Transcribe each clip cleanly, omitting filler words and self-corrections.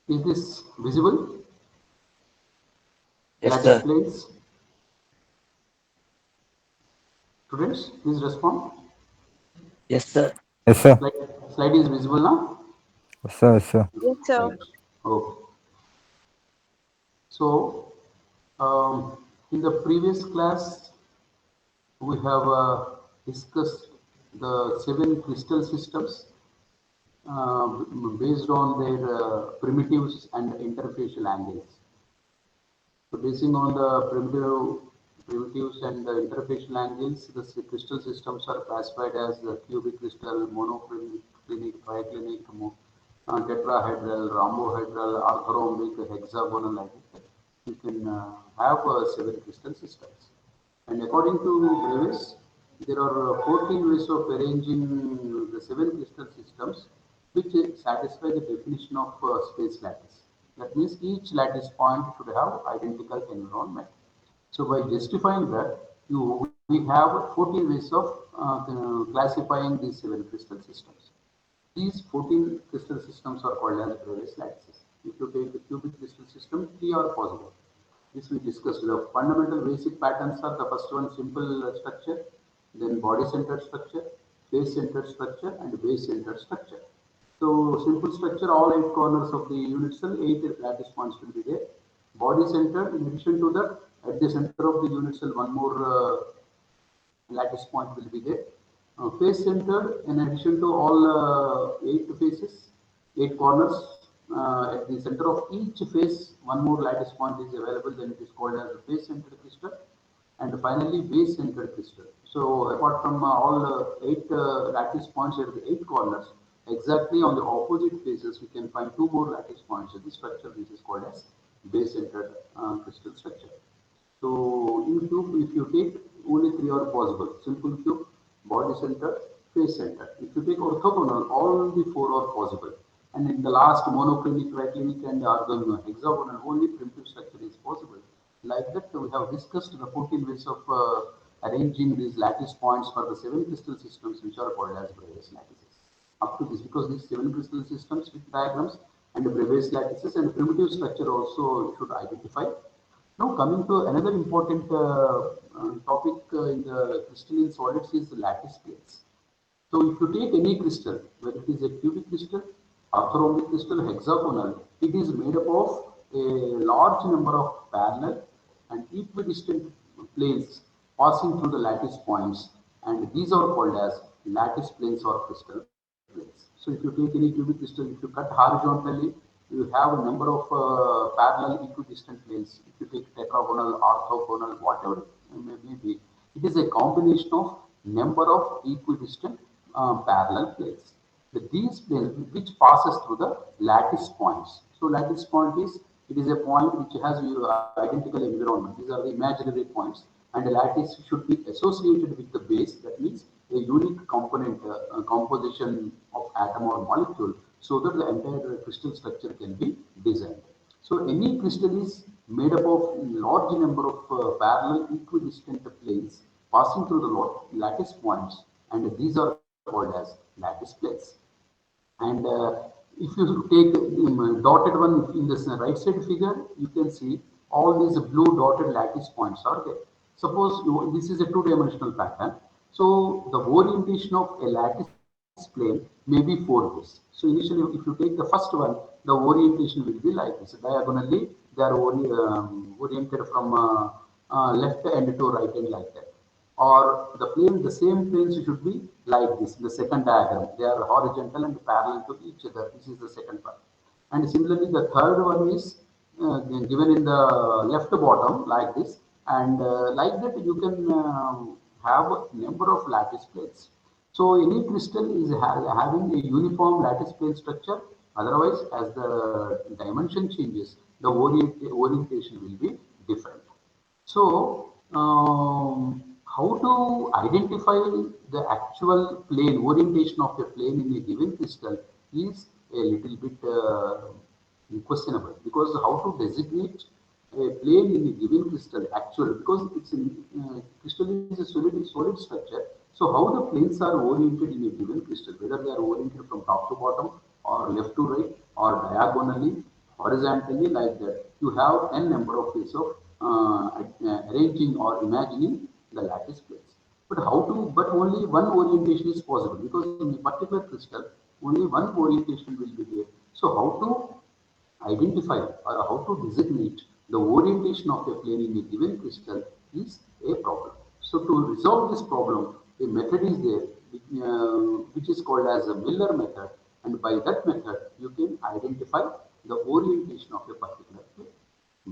Is this visible? Yes, Lattice sir. planes. Students, please respond. Yes, sir. Yes, sir. Slide, slide is visible now? Yes, sir. Yes, sir. Yes, sir. Right. Okay. So, in the previous class, we have discussed the 7 crystal systems based on their primitives and interfacial angles. So, basing on the primitives and the interfacial angles, the crystal systems are classified as the cubic crystal, monoclinic, triclinic, tetrahedral, rhombohedral, orthorhombic, hexagonal, like that. You can have 7 crystal systems. And according to Brevis, there are 14 ways of arranging the 7 crystal systems which satisfy the definition of space lattice. That means each lattice point should have identical environment. So by justifying that, we have 14 ways of classifying these 7 crystal systems. These 14 crystal systems are called as Brevis lattices. If you take the cubic crystal system, 3 are possible. This we discussed. The fundamental basic patterns are the first one simple structure, then body centered structure, face centered structure, and base centered structure. So simple structure, all 8 corners of the unit cell, 8 lattice points will be there. Body centered, in addition to that, at the center of the unit cell, one more lattice point will be there. Face centered, in addition to all 8 faces, 8 corners, at the center of each face, one more lattice point is available, then it is called as a face centered crystal. And finally, base centered crystal. So, apart from all 8 lattice points at the 8 corners, exactly on the opposite faces, we can find 2 more lattice points in the structure, which is called as base centered crystal structure. So in cube, if you take only 3 are possible. Simple cube, body center, face center. If you take orthogonal, all the 4 are possible. And in the last monoclinic, triclinic, and orthogonal, hexagonal, only primitive structure is possible. Like that, we have discussed the 14 ways of arranging these lattice points for the 7 crystal systems, which are called as Bravais lattices. Up to this, because these 7 crystal systems with diagrams and Bravais lattices and primitive structure also should identify. Now, coming to another important topic in the crystalline solids is the lattice plates. So, if you take any crystal, whether it is a cubic crystal, orthorhombic crystal, hexagonal, it is made up of a large number of parallel and equidistant planes passing through the lattice points, and these are called as lattice planes or crystal planes. So, if you take any cubic crystal, if you cut horizontally, you have a number of parallel equidistant planes. If you take tetragonal, orthogonal, whatever it may be, it is a combination of number of equidistant parallel planes. These planes which passes through the lattice points. So lattice point is, it is a point which has identical environment. These are the imaginary points, and the lattice should be associated with the base. That means a unique component composition of atom or molecule, so that the entire crystal structure can be designed. So any crystal is made up of large number of parallel equidistant planes passing through the lattice points, and these are called as lattice plates. And if you take the dotted one in this right side figure, you can see all these blue dotted lattice points are there. Suppose this is a two-dimensional pattern. So the orientation of a lattice plane may be 4 ways. So initially, if you take the first one, the orientation will be like this. Diagonally, they are oriented from left end to right end like that. Or the same planes should be like this, the second diagram. They are horizontal and parallel to each other. This is the second part. And similarly, the third one is given in the left bottom like this. And like that, you can have a number of lattice plates. So any crystal is having a uniform lattice plane structure. Otherwise, as the dimension changes, the orientation will be different. So, how to identify the actual plane, orientation of a plane in a given crystal is a little bit questionable, because how to designate a plane in a given crystal actual, because it's in, crystal is a solid structure. So how the planes are oriented in a given crystal, whether they are oriented from top to bottom or left to right or diagonally, horizontally like that. You have n number of ways of arranging or imagining the lattice plates. But how to? But only one orientation is possible because in a particular crystal, only one orientation will be there. So how to identify or how to designate the orientation of a plane in a given crystal is a problem. So to resolve this problem, a method is there which is called as a Miller method, and by that method you can identify the orientation of a particular plane.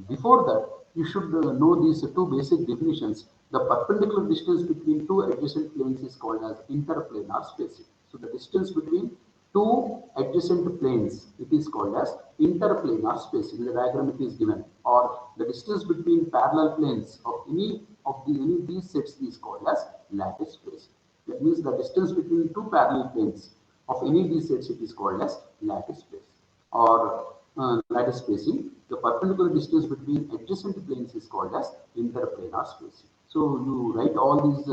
Before that, you should know these two basic definitions. The perpendicular distance between two adjacent planes is called as interplanar spacing. So the distance between two adjacent planes, it is called as interplanar spacing. In the diagram it is given. Or the distance between parallel planes of any of these sets is called as lattice spacing. That means the distance between two parallel planes of any of these sets, it is called as lattice spacing or lattice spacing. The perpendicular distance between adjacent planes is called as interplanar spacing. So you write all these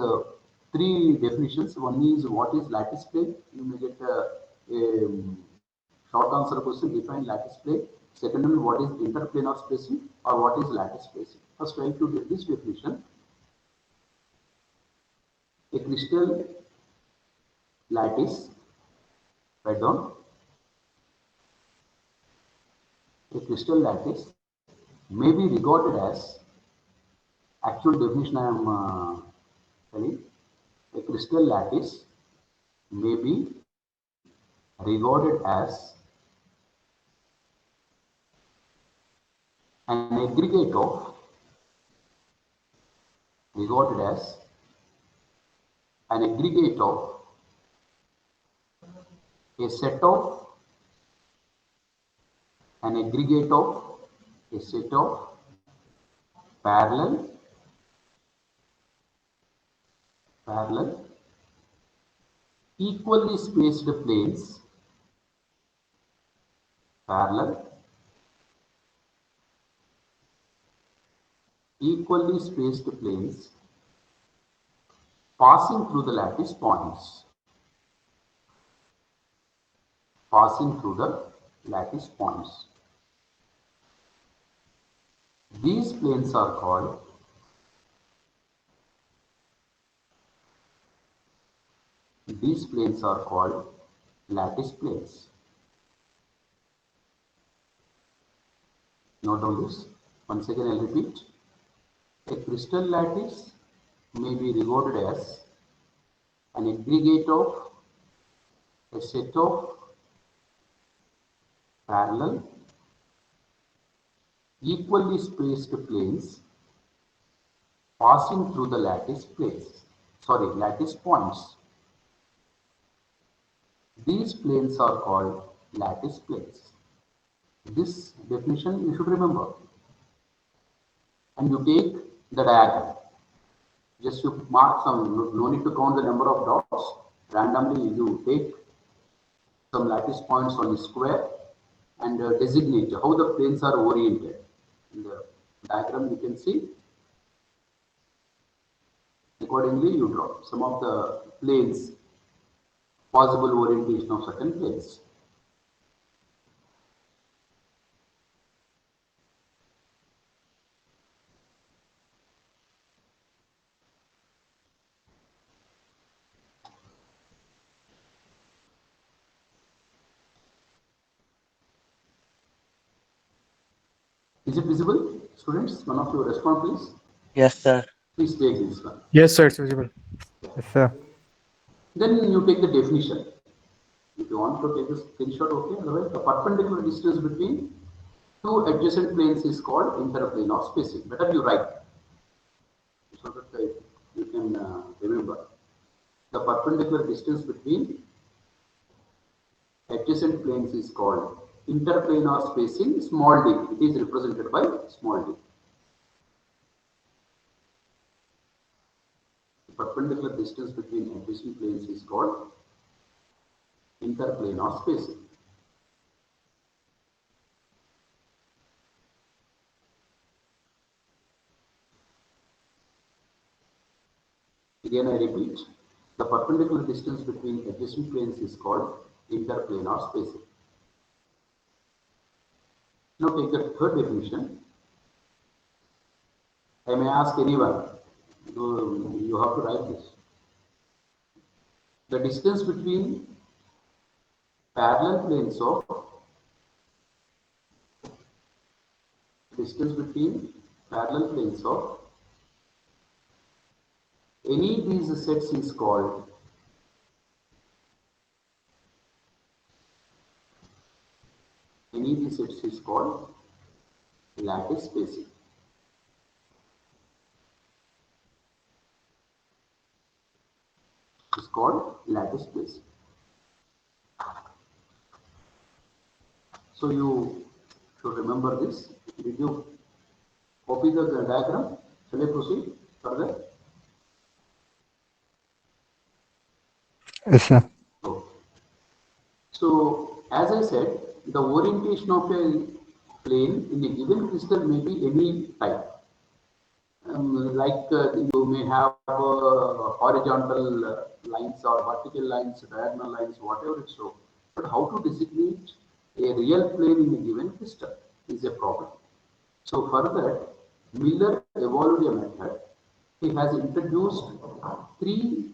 three definitions. One is what is lattice plane. You may get a short answer question, define lattice plane. Second one, what is interplanar spacing or what is lattice spacing. First, try to get this definition. A crystal lattice, write down. A crystal lattice may be regarded as, actual definition I am telling, a crystal lattice may be regarded as an aggregate of, regarded as an aggregate of a set of, an aggregate of a set of parallel equally spaced planes, parallel equally spaced planes passing through the lattice points, passing through the lattice points. These planes are called lattice planes. Note on this. Once again I'll repeat. A crystal lattice may be regarded as an aggregate of a set of parallel equally spaced planes passing through the lattice points. These planes are called lattice planes. This definition you should remember. And you take the diagram. Just you mark some, no need to count the number of dots. Randomly you take some lattice points on a square and designate how the planes are oriented. In the diagram you can see. Accordingly you draw some of the planes, possible orientation of certain planes. Is it visible, students? One of you respond, please. Yes, sir. Please take this one. Yes, sir, it's visible. Yes, sir. Then you take the definition. If you want to take this screenshot, okay. Otherwise, the perpendicular distance between two adjacent planes is called interplanar spacing. Better you write so that you can remember. The perpendicular distance between adjacent planes is called interplanar spacing, small d. It is represented by small d. The perpendicular distance between adjacent planes is called interplanar spacing. Again I repeat, the perpendicular distance between adjacent planes is called interplanar spacing. Now take the third definition. I may ask anyone, you have to write this. The distance between parallel planes of any these sets is called lattice spacing. It's called lattice spacing. So you should remember this. Did you copy the diagram? Shall I proceed further? Yes, sir. Okay. So as I said, the orientation of a plane in a given crystal may be any type. You may have horizontal lines or vertical lines, diagonal lines, whatever it's so. But how to designate a real plane in a given crystal is a problem. So for that, Miller evolved a method. He has introduced three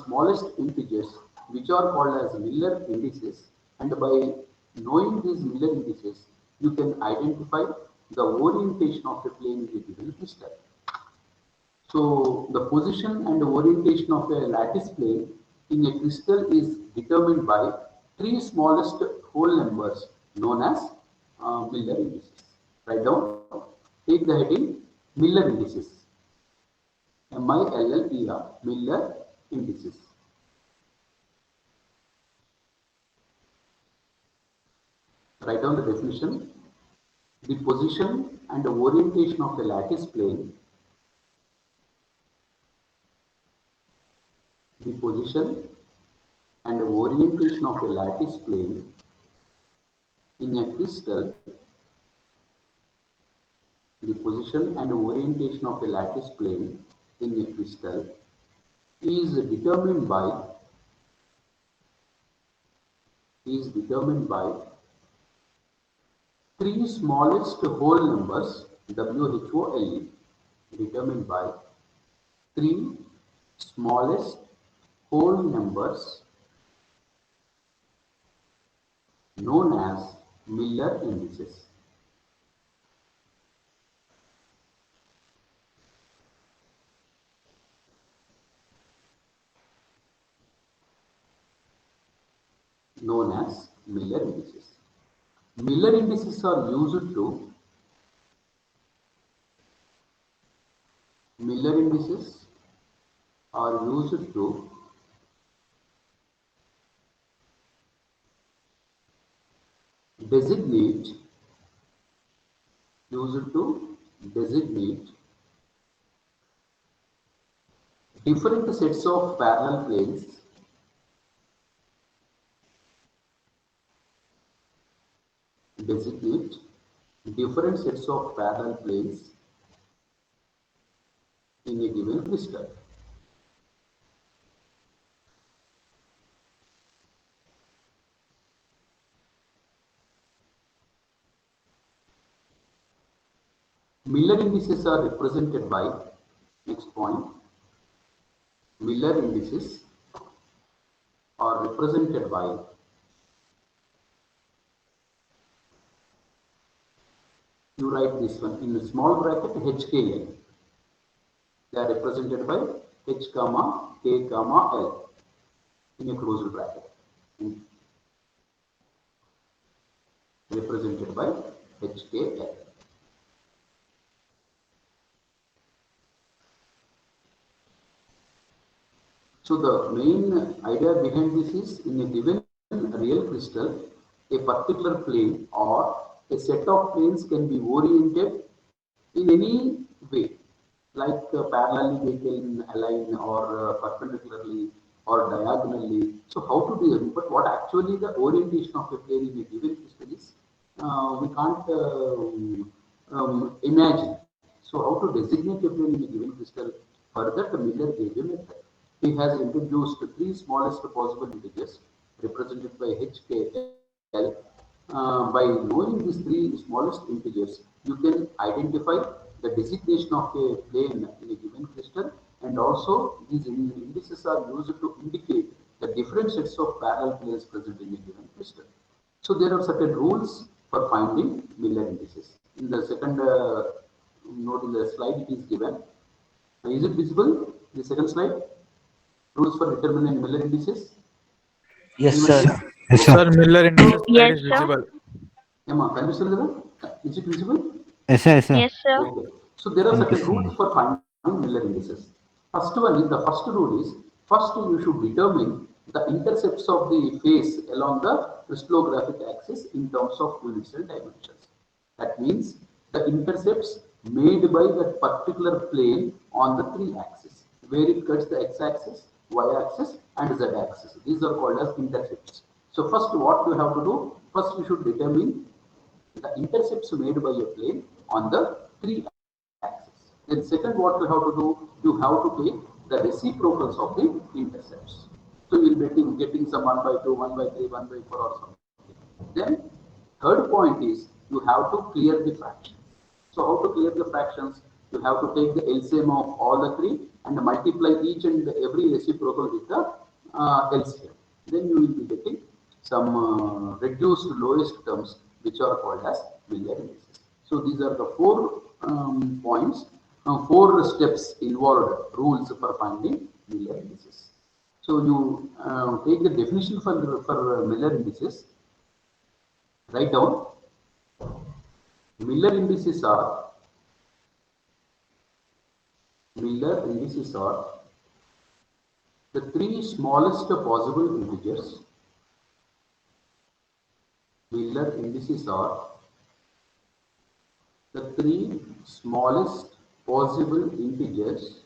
smallest integers which are called as Miller indices, and by knowing these Miller indices, you can identify the orientation of a plane in a given crystal. So the position and orientation of a lattice plane in a crystal is determined by three smallest whole numbers known as Miller indices. Write down, take the heading Miller indices. MILLER, Miller indices. Write down the definition. The position and the orientation of a lattice plane. The position and the orientation of a lattice plane in a crystal. The position and orientation of a lattice plane in a crystal is determined by three smallest whole numbers WHOLE, determined by three smallest whole numbers known as Miller indices. Known as Miller indices. Miller indices are used to designate different sets of parallel planes in a given crystal. Miller indices are represented by, next point, Miller indices are represented by you write this one in a small bracket HKL. They are represented by H comma K comma L in a closed bracket. Represented by HKL. So the main idea behind this is in a given real crystal, a particular plane or a set of planes can be oriented in any way, like parallelly they can align or perpendicularly or diagonally. So how to do it? But what actually the orientation of a plane in a given crystal is, we can't imagine. So how to designate a plane in a given crystal? Further, the Miller gave a method. He has introduced three smallest possible integers represented by HKL by knowing these three smallest integers, you can identify the designation of a plane in a given crystal, and also these indices are used to indicate the different sets of parallel planes present in a given crystal. So there are certain rules for finding Miller indices. In the second note in the slide, it is given. Is it visible? The second slide, rules for determining Miller indices. Yes, Anyone sir. here? Yes, Okay. sir. Sir, Miller indices slide Yes, is sir. visible. Emma, can you see that? Is it visible? Yes, sir. Yes, sir. Yes, sir. Okay. So there are certain rules for finding Miller indices. First one is, the first rule is, first you should determine the intercepts of the face along the crystallographic axis in terms of units and dimensions. That means the intercepts made by that particular plane on the three axes, where it cuts the x-axis, y-axis and z-axis. These are called as intercepts. So first what you have to do, first you should determine the intercepts made by a plane on the three axes. Then second, what you have to do, you have to take the reciprocals of the intercepts. So you will be getting some 1 by 2, 1 by 3, 1 by 4 or something. Then third point is you have to clear the fractions. So how to clear the fractions? You have to take the LCM of all the three and multiply each and every reciprocal with the LCM. Then you will be getting some reduced lowest terms which are called as Miller indices. So these are the four points, four steps involved, rules for finding Miller indices. So you take the definition for Miller indices. Write down. Miller indices are the three smallest possible integers. Miller indices are the three smallest possible integers.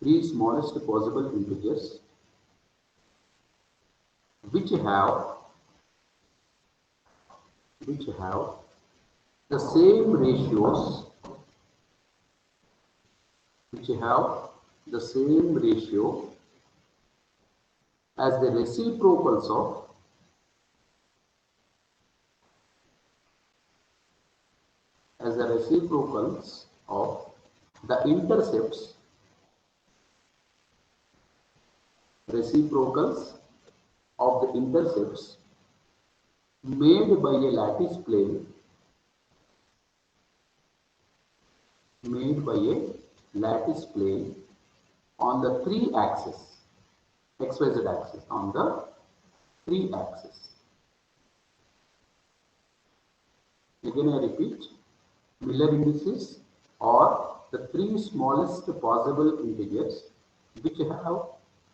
Three smallest possible integers which have the same ratios, as the reciprocals of the intercepts made by a lattice plane on the three axes, xyz axis, on the three axes. Again I repeat, Miller indices are the three smallest possible integers which have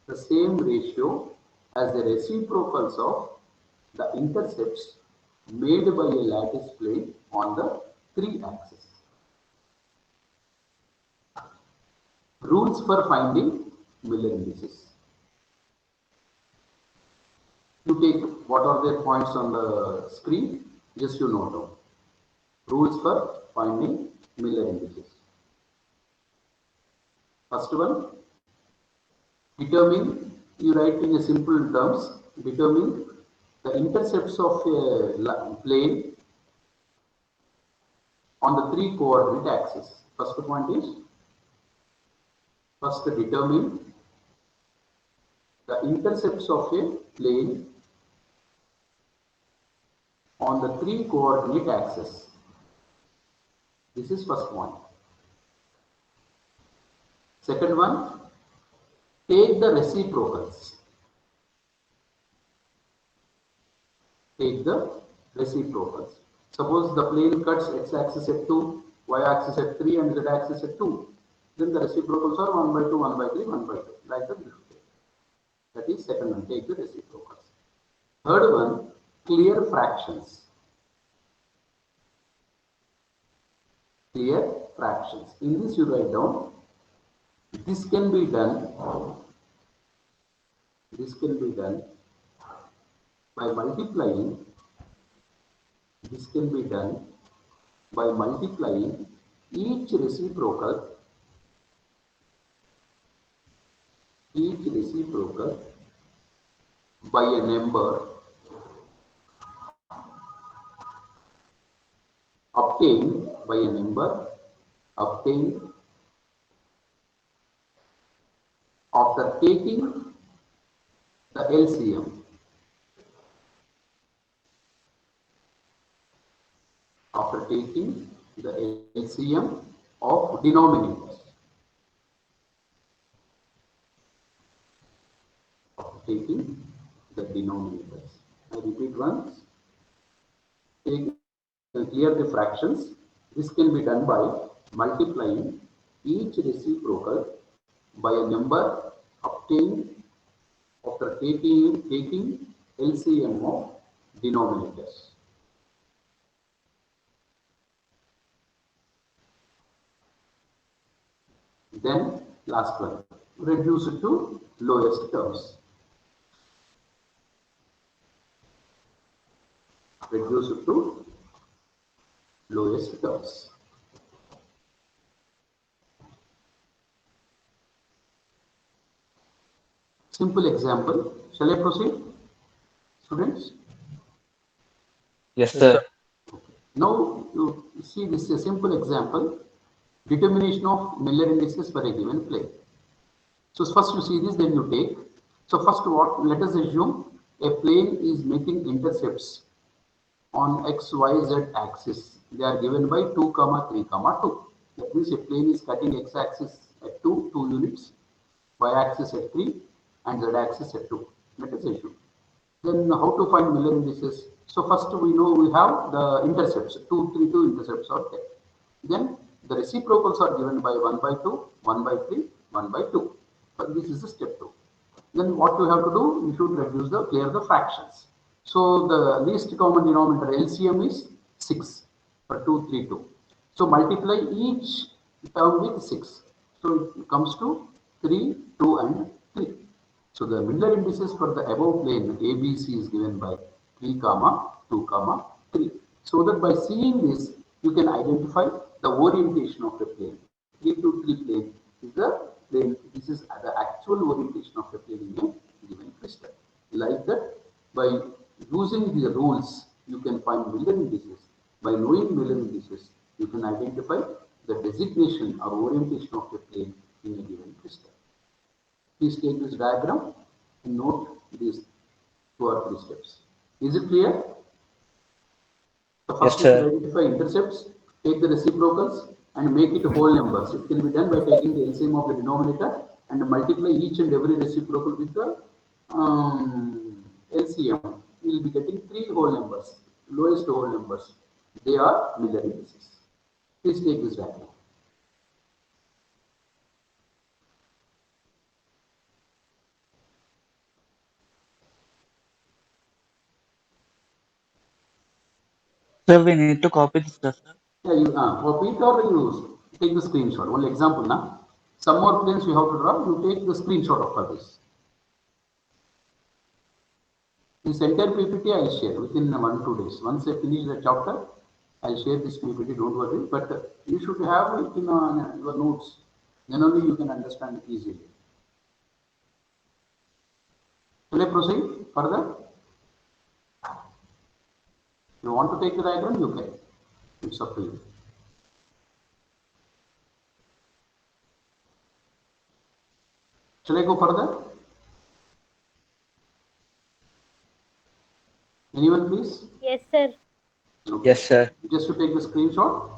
the same ratio as the reciprocals of the intercepts made by a lattice plane on the three axes. Rules for finding Miller indices. You take what are their points on the screen, just you note down. Rules for finding Miller indices. First one, determine, you write in a simple terms, determine the intercepts of a plane on the three coordinate axes. First point is, first determine the intercepts of a plane on the three coordinate axes. This is first point. Second one, take the reciprocals. Suppose the plane cuts x-axis at 2, y-axis at 3 and z-axis at 2. Then the reciprocals are 1 by 2, 1 by 3, 1 by 2. Like that you should take. That is second one, take the reciprocals. Third one, clear fractions. In this you write down, this can be done by multiplying each reciprocal by a number obtained by a number obtained after taking the LCM. After taking the LCM of denominators. After taking the denominators. I repeat once. Clear the fractions. This can be done by multiplying each reciprocal by a number obtained after taking LCM of denominators. Then last one, reduce it to lowest terms. Reduce it to lowest terms. Simple example. Shall I proceed, students? Yes, sir. Now you see this is a simple example. Determination of Miller indices for a given plane. So first you see this, then you take. So first what? Let us assume a plane is making intercepts on x, y, z axis. They are given by 2, 3, 2. That means a plane is cutting x-axis at 2 units, y-axis at 3, and z-axis at 2. Let us assume. Then how to find Miller indices? So first we know we have the intercepts, 2, 3, 2 intercepts are there. Then the reciprocals are given by 1 by 2, 1 by 3, 1 by 2. But this is the step 2. Then what you have to do? You should reduce clear the fractions. So the least common denominator LCM is 6 for 2, 3, 2. So multiply each term with 6. So it comes to 3, 2 and 3. So the Miller indices for the above plane ABC is given by 3, 2, 3. So that by seeing this, you can identify the orientation of the plane. 3 to 3 plane is the plane. This is the actual orientation of the plane in a given crystal. Like that, by using the rules, you can find Miller indices. By knowing Miller indices, you can identify the designation or orientation of the plane in a given crystal. Please take this diagram and note these 2 or 3 steps. Is it clear? So first, Yes, sir. identify intercepts, take the reciprocals, and make it whole numbers. It can be done by taking the LCM of the denominator and multiply each and every reciprocal with the LCM. We will be getting 3 whole numbers, lowest whole numbers. They are Miller indices. Please take this diagram. Sir, we need to copy this, sir. Yeah, you copy it or you take the screenshot. One example now. Some more planes you have to draw. You take the screenshot of this. This entire PPT I will share within 1-2 days. Once I finish the chapter, I will share this PPT. Don't worry. But you should have it in your notes. Then only you can understand it easily. Shall I proceed further? You want to take the diagram? You can. It's up to you. Shall I go further? Anyone, please? Yes, sir. Okay. Yes, sir. Just to take the screenshot.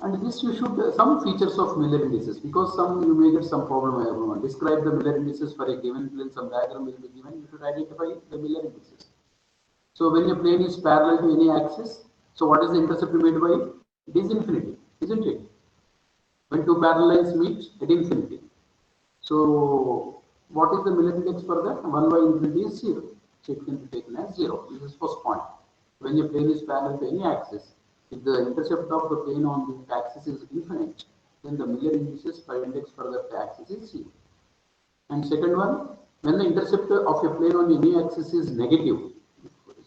And this you should some features of Miller indices, because some you may get some problem. Describe the Miller indices for a given plane. Some diagram will be given. You should identify the Miller indices. So when a plane is parallel to any axis, so what is the intercept made by? It is infinity, isn't it? When 2 parallel lines meet at infinity. So what is the Miller index for that? 1 by infinity is 0. So it can be taken as 0. This is first point. When a plane is parallel to any axis, if the intercept of the plane on the axis is infinite, then the Miller indices by index for that axis is 0. And second one, when the intercept of a plane on any axis is negative,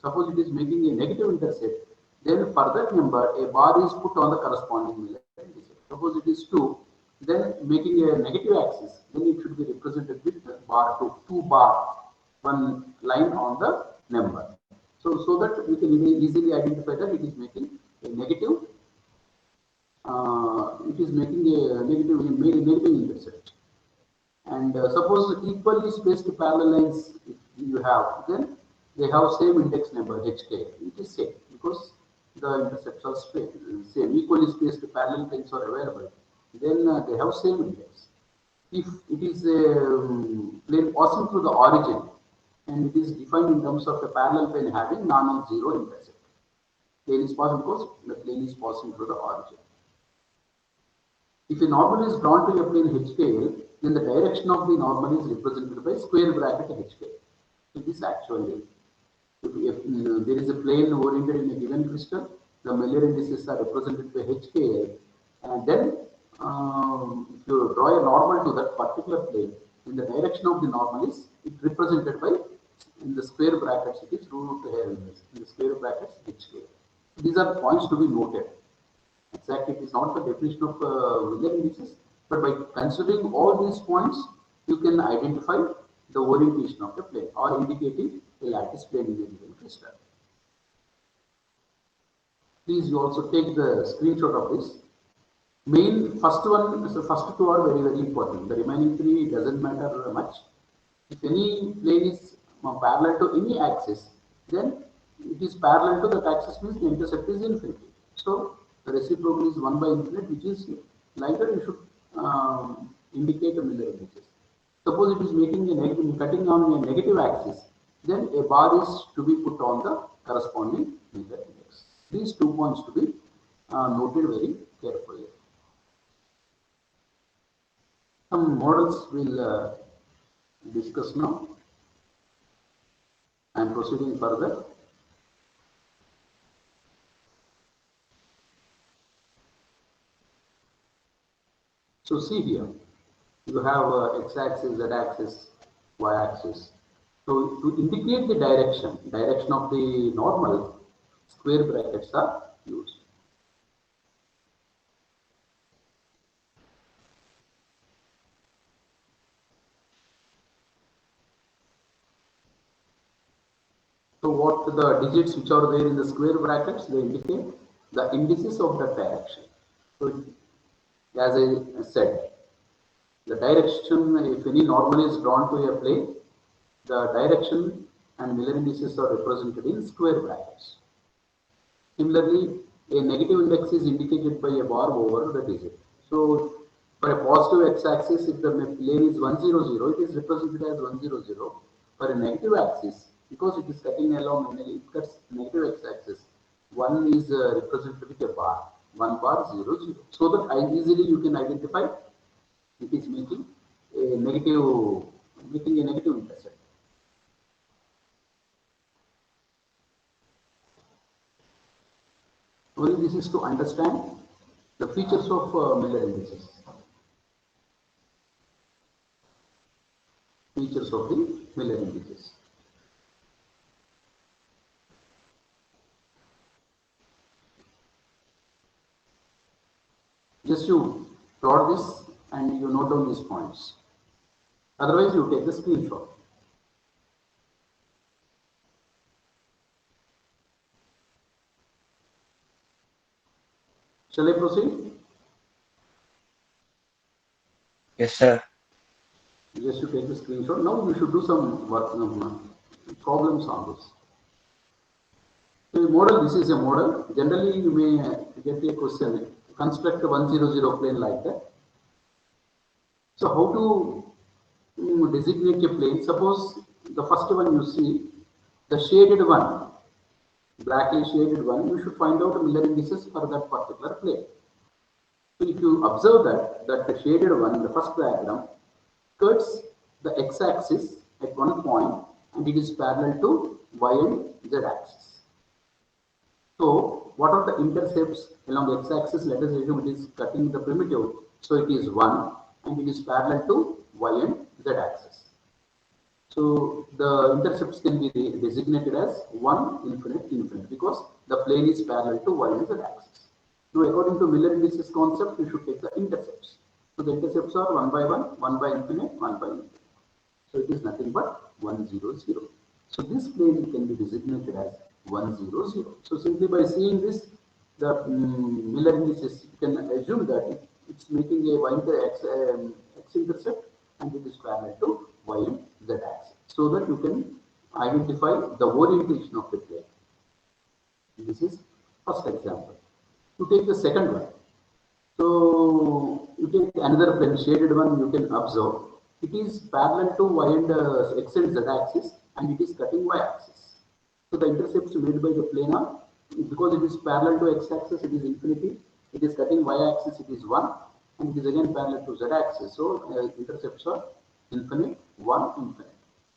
suppose it is making a negative intercept, then for that number a bar is put on the corresponding Miller indices. Suppose it is 2, then making a negative axis, then it should be represented with bar 2, 2 bar, one line on the number. So that we can easily identify that it is making a negative. It is making a negative intercept. And suppose equally spaced parallel lines if you have, then they have same index number HK. It is same because the intercepts are same. Equally spaced parallel lines are available. Then they have same index. If it is a plane passing through the origin and it is defined in terms of a parallel plane having non-zero intercept. Plane is passing because the plane is passing through the origin. If a normal is drawn to a plane HKL, then the direction of the normal is represented by square bracket HK. So this actually, if there is a plane oriented in a given crystal, the Miller indices are represented by HKL, and then if you draw a normal to that particular plane, then the direction of the normal is represented by, in the square brackets it is root here in the square brackets HK. These are points to be noted. Exactly, it is not the definition of Miller indices, but by considering all these points, you can identify the orientation of the plane or indicating a lattice plane in a given crystal. Please, you also take the screenshot of this. First two are very important. The remaining three doesn't matter much. If any plane is parallel to any axis, then it is parallel to that axis means the intercept is infinity. So the reciprocal is 1 by infinite, which is like that you should indicate a Miller indices. Suppose it is making a negative, cutting on a negative axis, then a bar is to be put on the corresponding Miller index. These 2 points to be noted very carefully. Some models will discuss now. I am proceeding further. So see here, you have x-axis, z-axis, y-axis. So to indicate the direction of the normal, square brackets are used. So what the digits which are there in the square brackets, they indicate the indices of that direction. So as I said, the direction, if any normal is drawn to a plane, the direction and Miller indices are represented in square brackets. Similarly, a negative index is indicated by a bar over the digit. So for a positive x-axis, if the plane is 100, it is represented as 100. For a negative axis, because it is cutting along, it cuts negative x-axis, 1 is represented with a bar, 1 bar 0 0. So that easily you can identify it is making a negative intercept. Only this is to understand the features of Miller indices. Features of the Miller indices. Just you plot this and you note down these points. Otherwise, you take the screenshot. Shall I proceed? Yes, sir. Just you take the screenshot. Now we should do some work, problems on this. So the model, this is a model. Generally, you may get a question, construct a 100 plane like that. So how to designate a plane? Suppose the first one you see, the shaded one, blackly shaded one, you should find out Miller indices for that particular plane. So if you observe that the shaded one, the first diagram, cuts the x-axis at one point and it is parallel to y and z-axis. So what are the intercepts along the x-axis? Let us assume it is cutting the primitive, so it is 1 and it is parallel to y and z-axis. So the intercepts can be designated as 1, infinite because the plane is parallel to y and z-axis. Now according to Miller indices concept, you should take the intercepts. So the intercepts are 1 by 1, 1 by infinite, 1 by infinite. So it is nothing but 100. So this plane can be designated as 1, 0, 0. So simply by seeing this, the Miller indices, you can assume that it's making a x-intercept and it is parallel to y and z axis, so that you can identify the orientation of the plane. This is first example. You take the second one. So you take another plane, shaded one, you can observe. It is parallel to y and x and z axis, and it is cutting y axis. So the intercepts made by the plane are, because it is parallel to x axis, it is infinity. It is cutting y axis, it is 1, and it is again parallel to z axis. So intercepts are infinite, 1, infinite.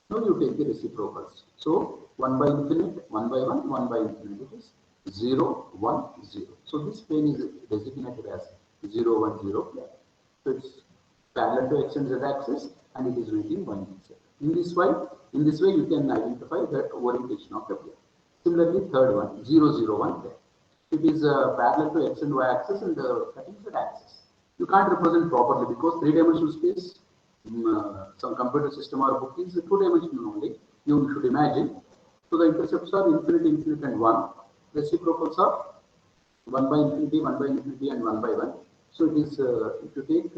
Now you take the reciprocals. So 1 by infinite, 1 by 1, 1 by infinite. It is 0, 1, 0. So this plane is designated as 0, 1, 0 plane. So it's parallel to x and z axis, and it is making one intercept. In this way, you can identify the orientation of the plane. Similarly, third one, 0, 0, 1 plane. It is parallel to x and y axis and cutting z axis. You can't represent properly because three-dimensional space, some computer system or book is two-dimensional only. You should imagine. So the intercepts are infinite, infinite, and 1. Reciprocals are 1 by infinity, 1 by infinity, and 1 by 1. So it is, if you take,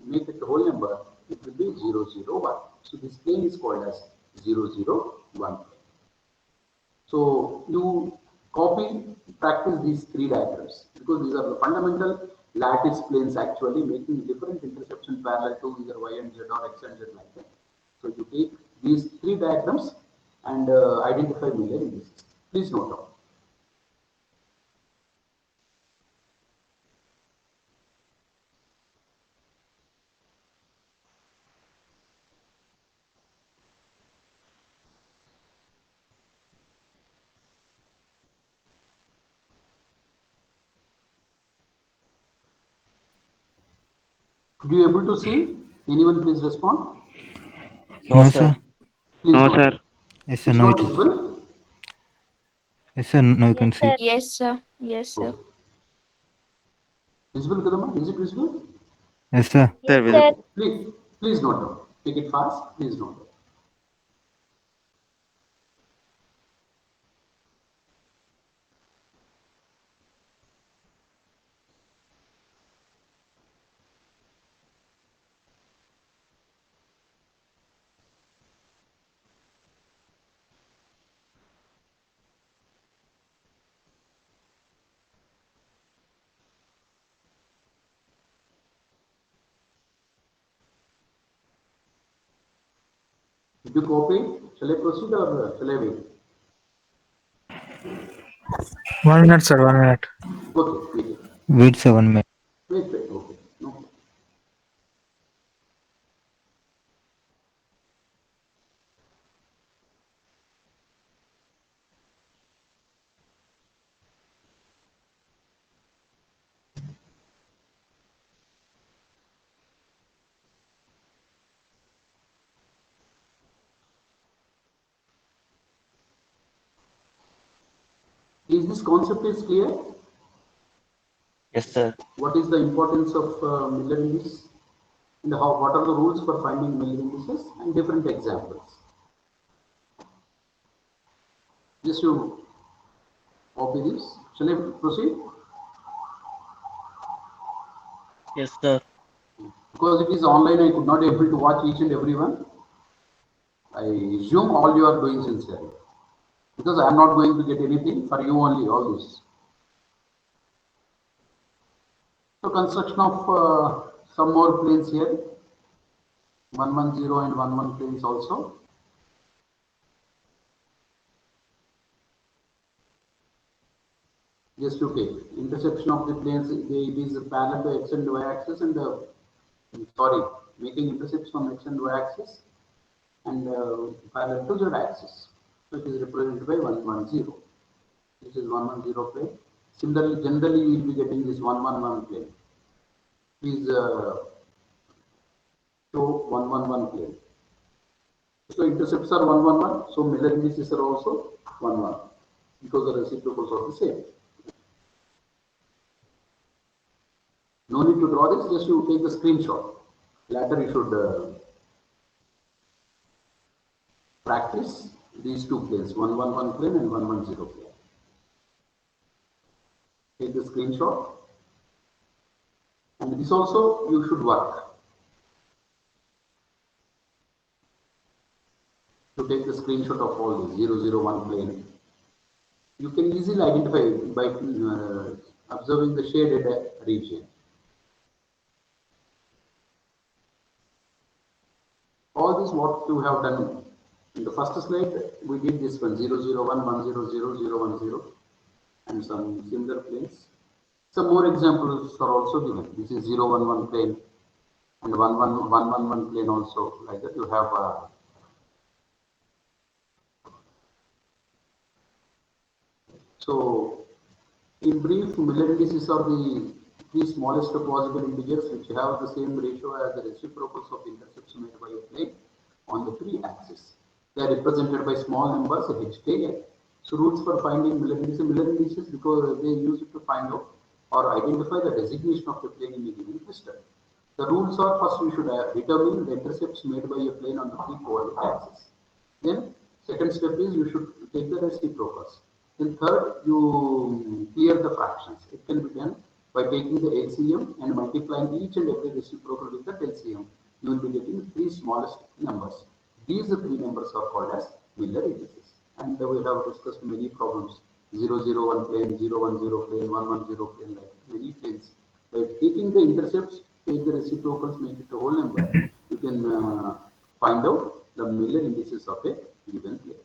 make it a whole number, it will be 0, 0, 1. So this plane is called as 0, 0, 1. So you copy, practice these three diagrams because these are the fundamental lattice planes actually making different interception parallel to either y and z or x and z like that. So you take these three diagrams and identify Miller indices. Please note down. Could you able to see? Anyone please respond? No, sir. Please No, note. sir. Yes, sir. It's No, not it is. visible? Yes, sir. Now you can see. Yes, sir. Yes, sir. Okay. Visible, Kadama? Is it visible? Yes, sir. Sir, visible. Please note down. Take it fast. Please note down. Did you copy? Shall I proceed or shall I wait? 1 minute, sir. 1 minute. Okay, wait. Wait, sir. 1 minute. Wait. Okay. No. Is this concept is clear? Yes, sir. What is the importance of Miller indices and what are the rules for finding Miller indices and different examples? Just you copy this. Shall I proceed? Yes, sir. Because it is online, I could not able to watch each and every one. I assume all you are doing sincerely. Because I am not going to get anything for you only, all this. So construction of some more planes here. 110 and 11 planes also. Just to take intersection of the planes, it is parallel to x and y axis and making intercepts from x and y axis and parallel to z axis. So it is represented by 110. This is 110 plane. Similarly, generally you will be getting this 111 plane. Please show 111 plane. So intercepts are 111. So Miller indices are also 11 because the reciprocals are the same. No need to draw this, just you take the screenshot. Later you should practice these two planes, 111 plane and 110 plane. Take the screenshot, and this also you should work. To take the screenshot of all these 001 plane, you can easily identify by observing the shaded region. All this what you have done in the first slide, we did this one 001, 100, 010, and some similar planes. Some more examples are also given. This is 011 plane and 111 plane also. Like that, you have. So, in brief, Miller indices are the three smallest possible integers which have the same ratio as the reciprocals of intercepts made by a plane on the three-axis. They are represented by small numbers HK. So rules for finding Miller indices because they use it to find out or identify the designation of the plane in a given system. The rules are first we should determine the intercepts made by a plane on the three-coordinate axis. Then second step is you should take the reciprocals. Then third, you clear the fractions. It can be done by taking the LCM and multiplying each and every reciprocal with that LCM. You will be getting three smallest numbers. These three numbers are called as Miller indices. And we have discussed many problems. 001 plane, 010 plane, 110 plane, like many planes. By taking the intercepts, take the reciprocals, make it a whole number, you can find out the Miller indices of a given plane.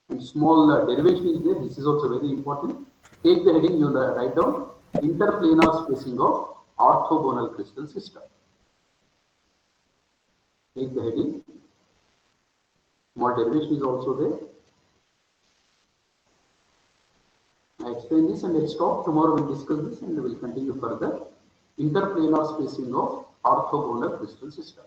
And small derivation is there. This is also very important. Take the heading, you write down interplanar spacing of orthogonal crystal system. Take the heading. Small derivation is also there. I explain this and let's stop. Tomorrow we'll discuss this and we'll continue further. Interplanar spacing of orthogonal crystal system.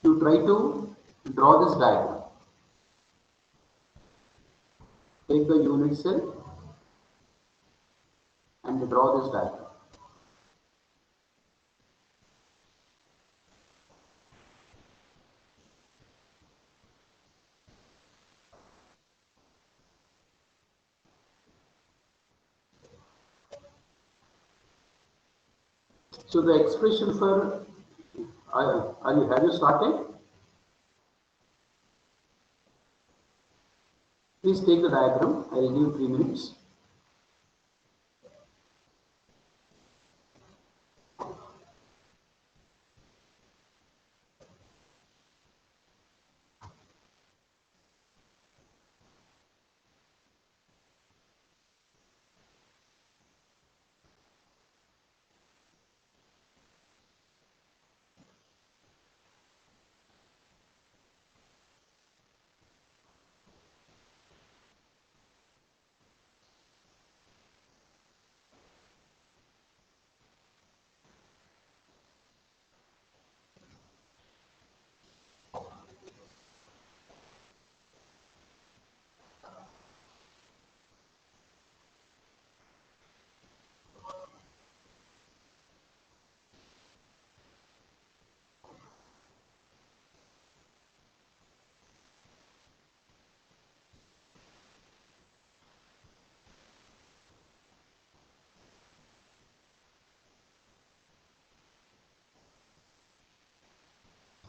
You try to draw this diagram. Take the unit cell and draw this diagram. So the expression for have you started? Please take the diagram. I will give 3 minutes.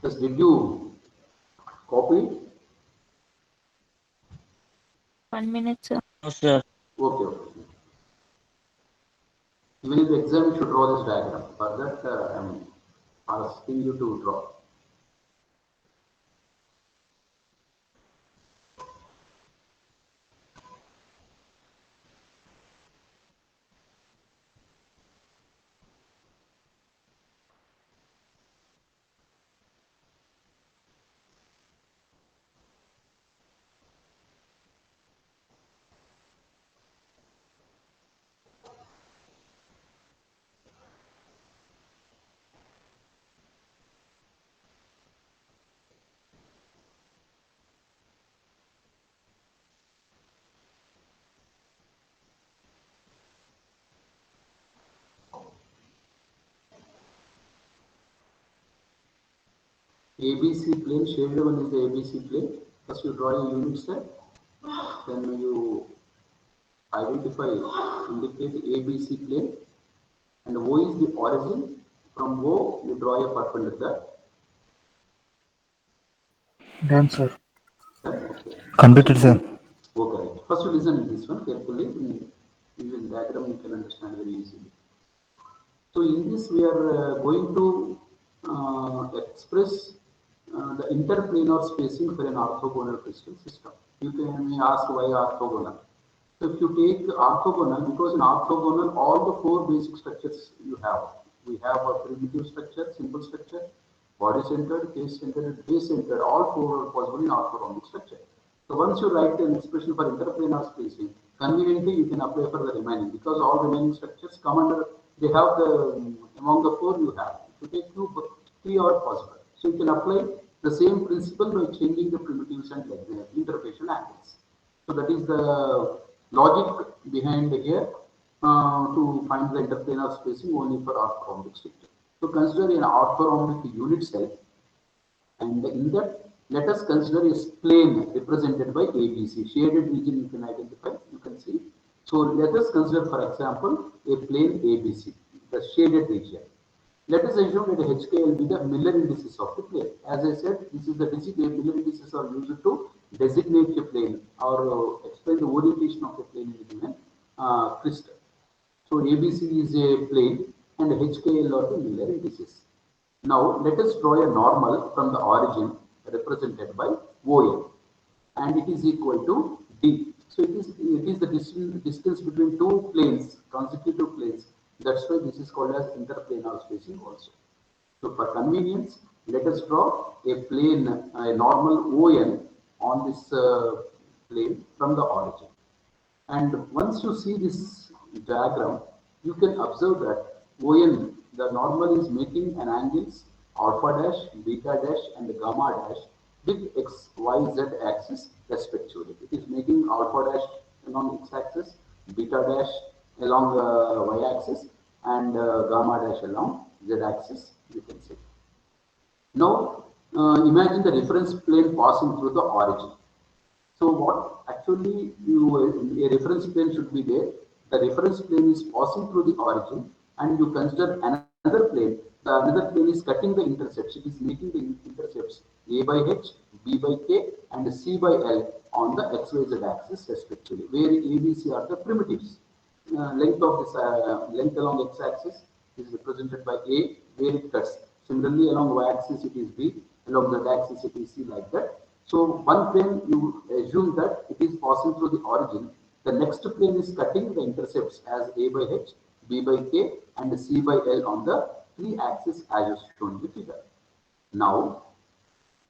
Yes, did you copy it? 1 minute, sir. No, sir. Okay, okay. Even in the exam, you should draw this diagram. For that, I'm asking you to draw. ABC plane, shaded one is the ABC plane. First you draw a unit cell, then you indicate the ABC plane, and O is the origin. From O, you draw a perpendicular. Done, sir. Okay. Completed, sir. Okay. First you listen to this one carefully. In this diagram, you can understand very easily. So in this, we are going to express the interplanar spacing for an orthogonal crystal system. You can ask why orthogonal. So if you take orthogonal, because in orthogonal, all the four basic structures you have. We have a primitive structure, simple structure, body-centered, case-centered, and base-centered. All four are possible in orthogonal structure. So once you write an expression for interplanar spacing, conveniently you can apply for the remaining, because all remaining structures come under, they have the, among the four you have. If you take two, three are possible. So you can apply the same principle by changing the primitives and like the interfacial angles. So that is the logic behind here to find the interplanar spacing only for orthorhombic structure. So consider an orthorhombic unit cell, and in that, let us consider a plane represented by ABC. Shaded region you can identify, you can see. So let us consider, for example, a plane ABC, the shaded region. Let us assume that HK will be the Miller indices of the plane. As I said, this is the Miller indices are used to designate a plane or explain the orientation of the plane in a given crystal. So ABC is a plane and HKL are the Miller indices. Now let us draw a normal from the origin represented by OL, and it is equal to D. So it is the distance between two planes, consecutive planes. That's why this is called as interplanar spacing also. So for convenience, let us draw a plane, a normal ON on this plane from the origin. And once you see this diagram, you can observe that ON, the normal is making an angles alpha dash, beta dash, and gamma dash with x, y, z axis respectively. It is making alpha dash along x axis, beta dash along y axis, and gamma dash along z axis, you can see. Now, imagine the reference plane passing through the origin. So what actually a reference plane should be there. The reference plane is passing through the origin, and you consider another plane. The another plane is cutting the intercepts. It is making the intercepts A by H, B by K, and C by L on the XYZ axis respectively, where A, B, C are the primitives. Length of this length along x-axis is represented by A, where it cuts. Similarly, along y-axis it is B, along z-axis it is C, like that. So one plane you assume that it is passing through the origin. The next plane is cutting the intercepts as A by H, B by K, and C by L on the three axis as shown in the figure. Now,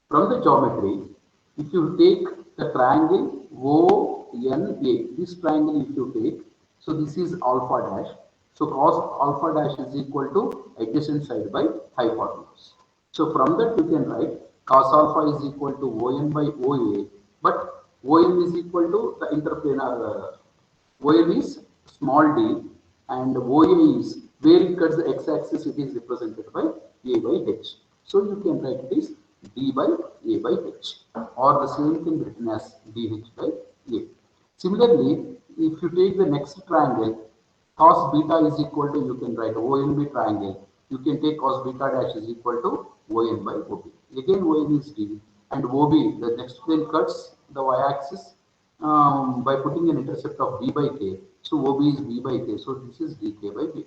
from the geometry, if you take the triangle ONA, this triangle if you take, so this is alpha dash. So cos alpha dash is equal to adjacent side by hypotenuse. So from that you can write cos alpha is equal to ON by OA, but ON is equal to the interplanar. ON is small d, and OA is where it cuts the x-axis, it is represented by A by H. So you can write this D by A by H, or the same thing written as DH by A. Similarly, if you take the next triangle, cos beta is equal to, you can write ONB triangle. You can take cos beta dash is equal to ON by OB. Again, ON is D, and OB, the next plane cuts the y-axis by putting an intercept of B by K. So OB is B by K. So this is DK by B.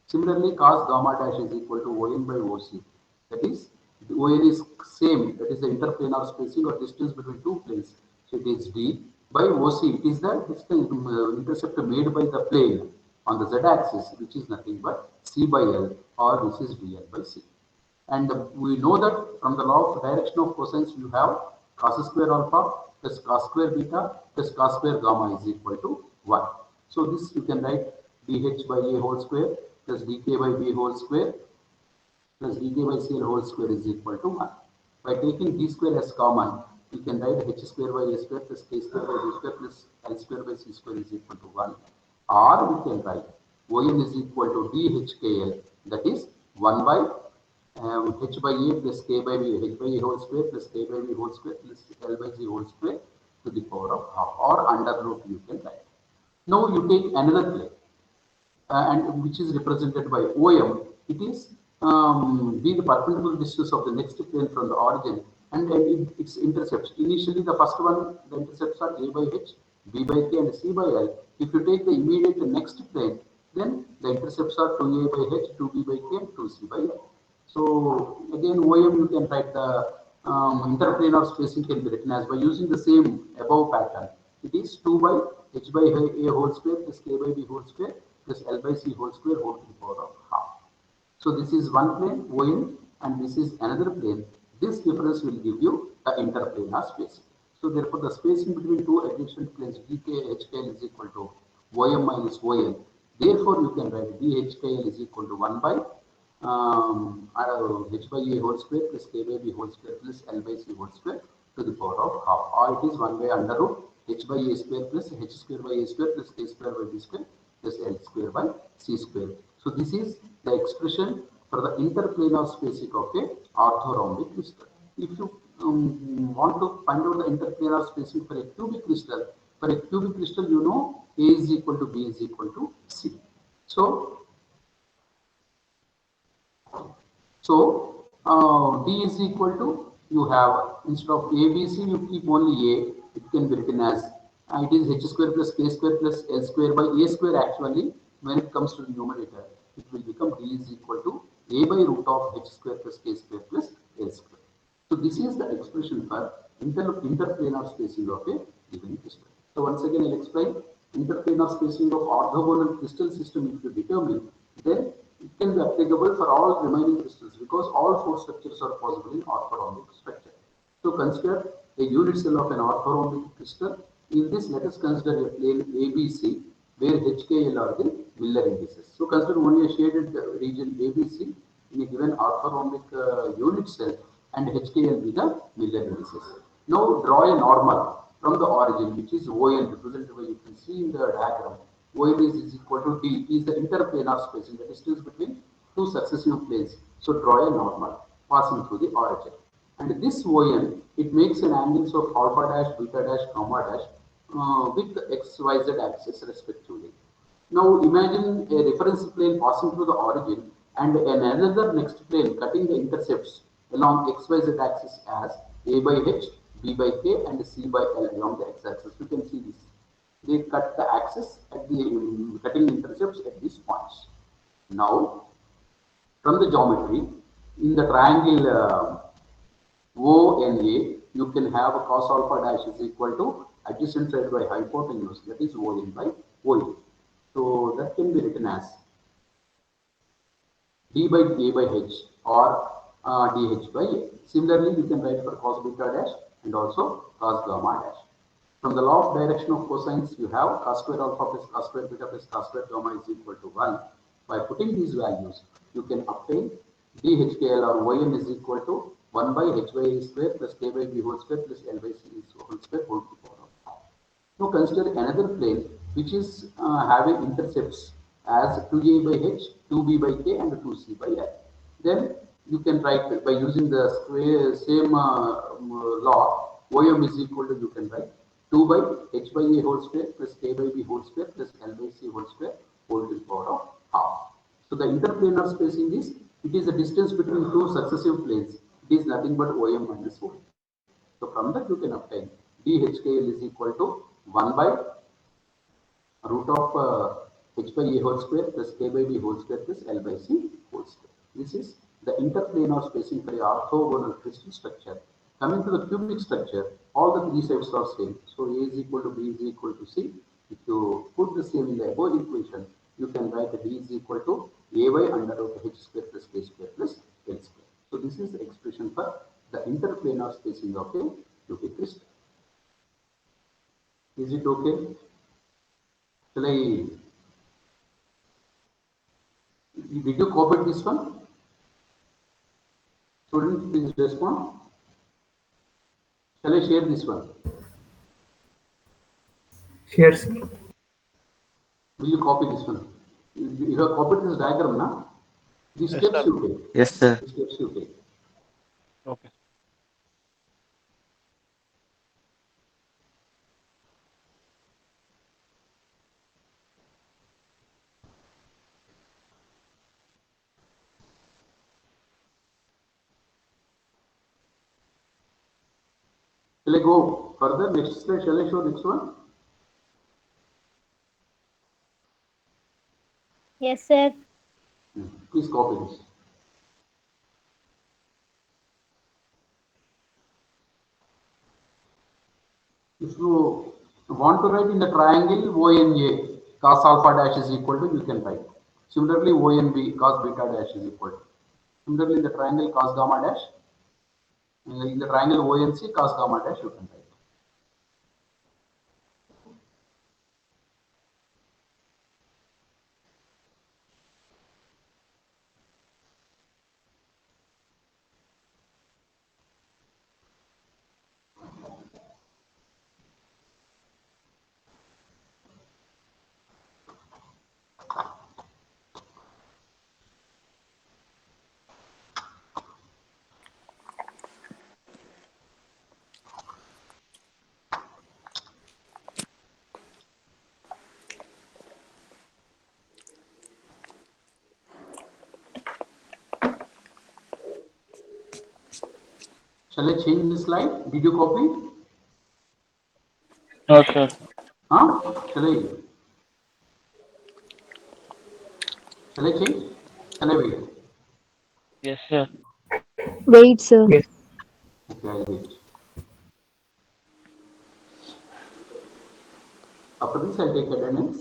Similarly, cos gamma dash is equal to ON by OC. That is, the ON is same. That is the interplanar spacing or distance between two planes. So it is D by OC. It is the distance intercept made by the plane on the z-axis, which is nothing but C by L, or this is DL by C. And we know that from the law of direction of cosines, you have cos square alpha plus cos square beta plus cos square gamma is equal to 1. So this you can write dH by A whole square plus dK by B whole square plus dK by CL whole square is equal to 1. By taking d square as common, you can write h square by a square plus k square by b square plus l square by c square is equal to 1. Or we can write ON is equal to DHKL, that is 1 by h by a plus k by b, h by a whole square plus k by b whole square plus l by c whole square to the power of half, or under root you can write. Now you take another plane, and which is represented by OM. It is be the perpendicular distance of the next plane from the origin, and its intercepts. Initially, the first one, the intercepts are a by h, b by k, and c by l. If you take the immediate next plane, then the intercepts are 2a by h, 2b by k, and 2c by l. So again, OM you can write the interplanar spacing can be written as by using the same above pattern. It is 2 by h by a whole square plus k by b whole square plus l by c whole square whole to the power of half. So this is one plane OM, and this is another plane. This difference will give you the interplanar spacing. So therefore, the spacing between two adjacent planes dk hkl is equal to OM minus OL. Therefore, you can write dhkl is equal to 1 by h by a whole square plus k by b whole square plus l by c whole square to the power of half, or it is 1 by under root h by a square plus h square by a square plus k square by b square plus l square by c square. So this is the expression for the interplanar spacing of a orthorhombic crystal. If you want to find out the interplanar spacing for a cubic crystal, you know A is equal to B is equal to C. So D is equal to, you have, instead of ABC, you keep only A. It can be written as it is h square plus k square plus l square by a square. Actually, when it comes to the numerator, it will become D is equal to a by root of h square plus k square plus l square. So this is the expression for interplanar spacing of a given crystal. So once again, I'll explain. Interplanar spacing of orthogonal crystal system, if you determine, then it can be applicable for all remaining crystals, because all four structures are possible in orthorhombic structure. So consider a unit cell of an orthorhombic crystal. In this, let us consider a plane ABC, where HKL are the Miller indices. So consider only a shaded region ABC in a given orthorhombic unit cell, and HKL be the Miller indices. Now draw a normal from the origin, which is ON, represented by, you can see in the diagram. ON is equal to D, is the interplanar spacing, the distance between two successive planes. So draw a normal passing through the origin. And this ON, it makes an angles of alpha dash, beta dash, gamma dash with the XYZ axis respectively. Now imagine a reference plane passing through the origin and another next plane cutting the intercepts along XYZ axis as A by H, B by K, and C by L along the x-axis. You can see this. They cut the axis at the cutting intercepts at these points. Now, from the geometry, in the triangle ONA, you can have a cos alpha dash is equal to adjacent side by hypotenuse, that is ON by OA. So that can be written as D by A by H, or DH by A. Similarly, you can write for cos beta dash and also cos gamma dash. From the law of direction of cosines, you have cos square alpha plus cos square beta plus cos square gamma is equal to 1. By putting these values, you can obtain DHKL or ON is equal to 1 by h by a square plus k by b whole square plus l by c whole square whole to the power of half. Now consider another plane which is having intercepts as 2a by h, 2b by k, and 2c by l. Then you can write by using the same law, OM is equal to, you can write 2 by h by a whole square plus k by b whole square plus l by c whole square whole to the power of half. So the interplanar spacing is, it is the distance between two successive planes. It is nothing but OM minus OM. So from that you can obtain DHKL is equal to 1 by root of h by a whole square plus k by b whole square plus l by c whole square. This is the interplanar spacing for a orthogonal crystal structure. Coming to the cubic structure, all the three sides are same. So A is equal to B is equal to C. If you put the same in the above equation, you can write that D is equal to A by under root h square plus k square plus l square. So this is the expression for the interplanar spacing of a cubic crystal. Is it okay? Shall I? Did you copy this one? Students, please respond. Shall I share this one? Here, sir. Will you copy this one? You have copied this diagram now? These Yes, steps sir. you take. Yes, sir. These steps you take. Okay. Shall I go further? Next slide. Shall I show next one? Yes, sir. Please copy this. If you want to write in the triangle ONA cos alpha dash is equal to, you can write. Similarly, ONB cos beta dash is equal to. Similarly, in the triangle cos gamma dash, in the triangle ONC cos gamma dash, you can write. Shall I change the slide? Did you copy? No, sir. Huh? Shall I change? Shall I wait? Yes, sir. Wait, sir. Yes. Okay, I'll wait. After this, I take attendance.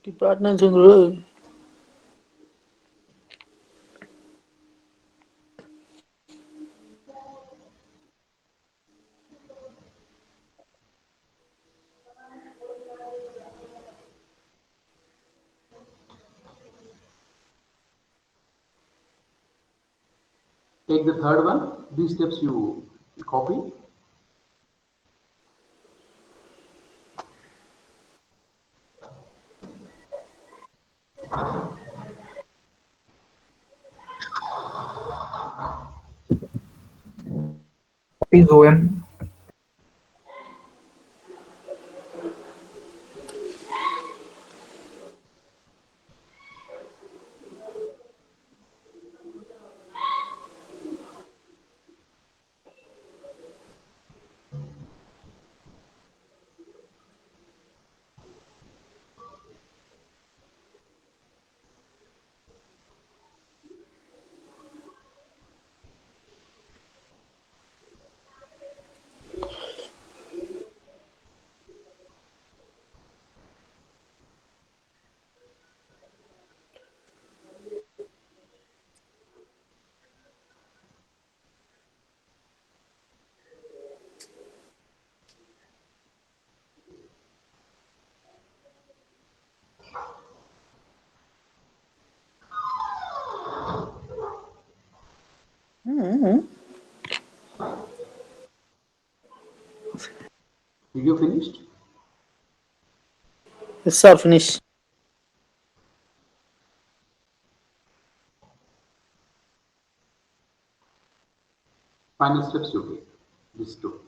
Department General. Take the third one. These steps you copy. Is OM. Did you finish? Yes, sir. Finish. Final steps you take. These two.